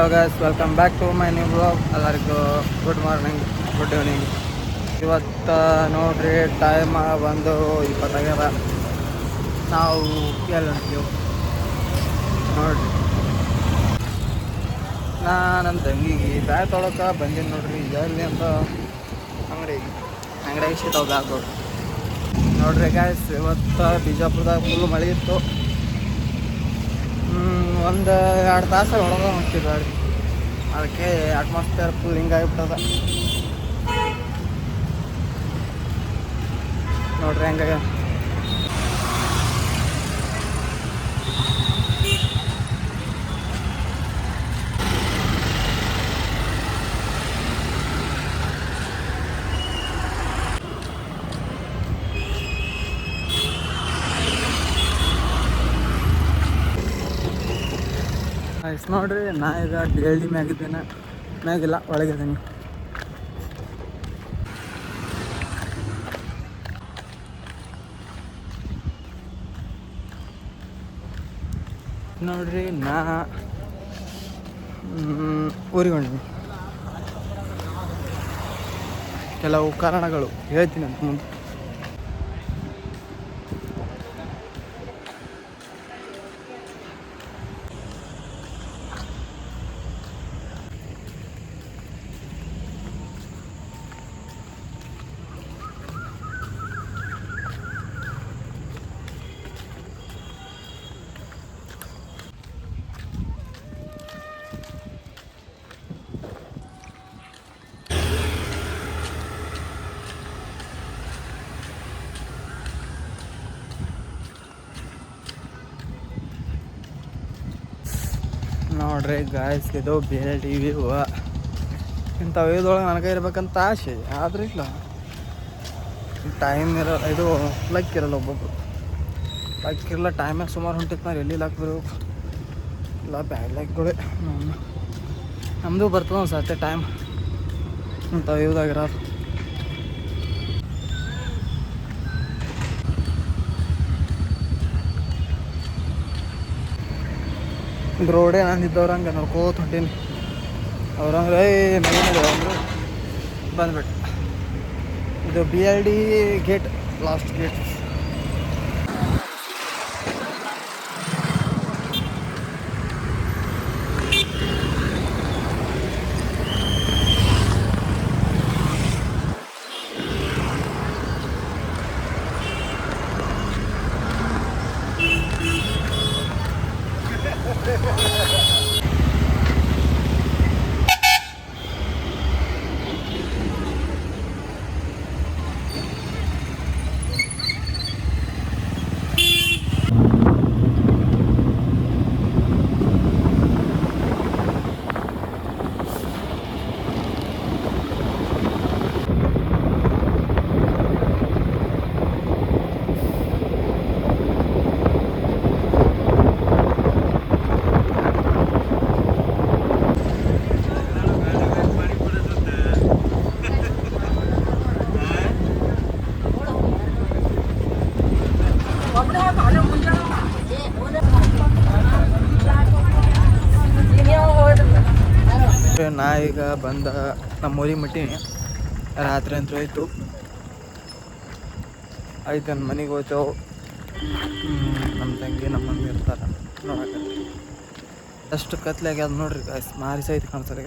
Hello guys, welcome back to my new blog. ಎಲ್ಲರಿಗೂ good morning, good evening. ಇವತ್ತು ನೋಡ್ರಿ time ಬಂದು 20 ಆಗ್ಯದ. ನಾವು ಎಲ್ಲಿ ಹೊಂಟೀವಿ ನೋಡ್ರಿ. ನನ್ನ ತಂಗಿಗೆ ಬ್ಯಾಗ್ ತೊಳಕ್ಕೆ ಬಂದೀನಿ ನೋಡ್ರಿ. ಎಲ್ಲಿ ಅಂತ ಅಂಗಡಿಯಾಗ ಸಿಗ್ತಾವೆ ಬ್ಯಾಗ್ ನೋಡ್ರಿ ಗೈಸ್. ಇವತ್ತು ಬಿಜಾಪುರದಾಗ ಫುಲ್ ಮಳೆ ಇತ್ತು. ಒಂದು 2 ತಾಸು ಹೊಡೆದ ಹೋಗ್ತೀವಿ ಗಾಡಿ. ಅದಕ್ಕೆ ಅಟ್ಮಾಸ್ಫಿಯರ್ ಫುಲ್ ಹಿಂಗಾಗಿಬಿಟ್ಟದ ನೋಡ್ರಿ ಹೆಂಗಾಗ. ಆಯ್ತು ನೋಡ್ರಿ, ನಾ ಈಗ DLD ಮ್ಯಾಗಿದ್ದೇನೆ. ಮ್ಯಾಗಿಲ್ಲ, ಒಳಗಿದ್ದೀನಿ. ನೋಡ್ರಿ ನಾ ಊರಿಗೆ ಹೊಂಟೀನಿ. ಕೆಲವು ಕಾರಣಗಳು ಹೇಳ್ತೀನಿ ಅಂತ ಮುಂದೆ. ನೋಡ್ರಿ ಗಾಯ್ಸ್, ಇದು ಬೇರೆ ವ್ಯೂ. ಇಂಥ ವ್ಯೂದೊಳಗೆ ನನಗೆ ಇರ್ಬೇಕಂತ ಆಸೆ, ಆದ್ರೆ ಇಲ್ಲ, ಟೈಮ್ ಇರೋ ಇದು ಲಕ್ ಇರಲ್ಲ. ಒಬ್ಬೊಬ್ರು ಲಕ್ ಇರಲ್ಲ. ಟೈಮಾಗ ಸುಮಾರು ಹೊಂಟಿತ್ತು. ನಾವು ಎಲ್ಲಿ ಲಕ್ ಬರಬೇಕು ಇಲ್ಲ, ಬ್ಯಾಡ್ ಲಕ್ಗಳೇ. ನಮ್ಮದು ಬರ್ತದೆ ಒಂದು ಸರ್ತಿ ಟೈಮ್ ಇಂಥ ವ್ಯೂದಾಗಿರೋದು. ಇದು ರೋಡೇ ನಂದಿದ್ದವ್ರು ಹಂಗೆ ನೋಡ್ಕೋತ ಹೊಂಟೀನಿ. ಅವ್ರಂದ್ರೆ ಮನೆ ಅಂದರು ಬಂದ್ಬಿಟ್ಟು. ಇದು BLD ಗೇಟ್, ಲಾಸ್ಟ್ ಗೇಟ್. ನಾ ಈಗ ಬಂದ ನಮ್ಮೂರಿಗೆ ಮುಟ್ಟೀನಿ. ರಾತ್ರಿ ಅಂತೂ ಆಯಿತು. ನನ್ನ ಮನೆಗೆ ಹೋಗ್ತೇವೆ. ನಮ್ಮ ತಂಗಿ ನಮ್ಮ ಮಮ್ಮಿ ಇರ್ತಾರೆ ನೋಡಕ್ಕೆ. ಅಷ್ಟು ಕತ್ಲಾಗ್ಯದ ನೋಡ್ರಿ ಗಾಯ್ಸ್. ಮಾರಿ ಸಹಿತ ಕಾಣಿಸ್ತಾರೆ.